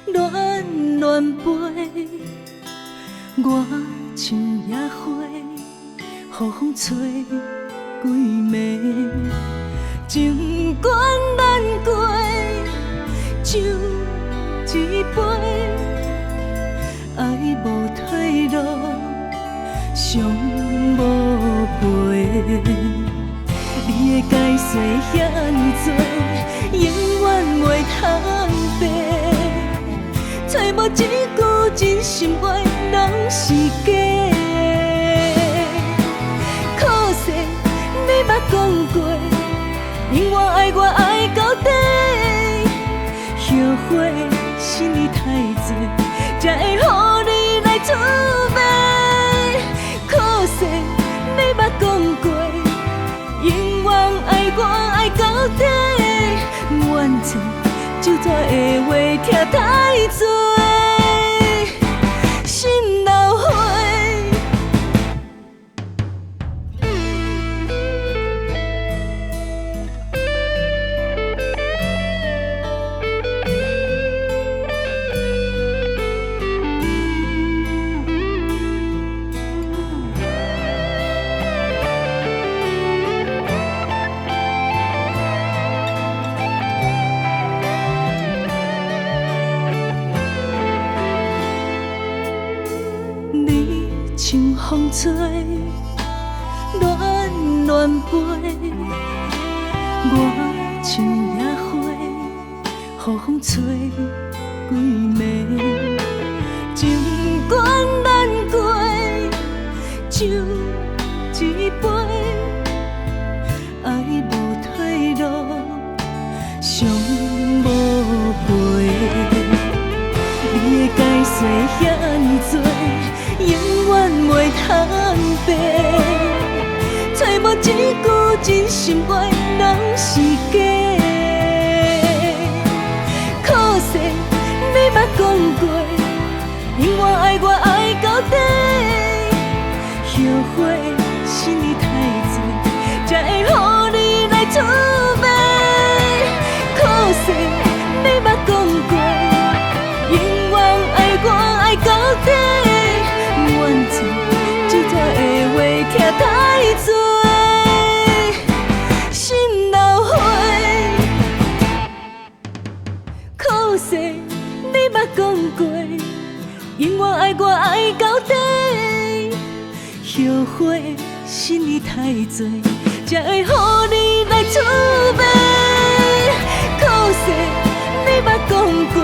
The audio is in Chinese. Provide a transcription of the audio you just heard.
恋恋飞，我像野花，予风吹几暝。情关难过，酒一杯，爱无退路，伤无陪。你的解释遐尼多，永远袂通白。找无一句真心话，拢是假。可惜你捌讲过，永远爱我爱到底。后悔是你太多，才会予你来滋味。可惜你捌讲过，永远爱我爱到底。怨嗟就纸的话听太多，心流血。像风吹，恋恋飞，我像野花，予风吹几暝。情关难过，酒一杯，爱无退路，伤无陪。你的解释遐尼多，永远袂通白，找无一句真心话，拢是假。可惜你捌讲过，永远爱我爱到底。后悔是你太多，才会予你来滋味。可惜你捌讲过，永远爱我爱到底。怨嗟就纸的话听太多，心流血。可惜你捌讲过，永远爱我爱到底。后悔是你太多，才会予你来滋味。可惜你捌讲过。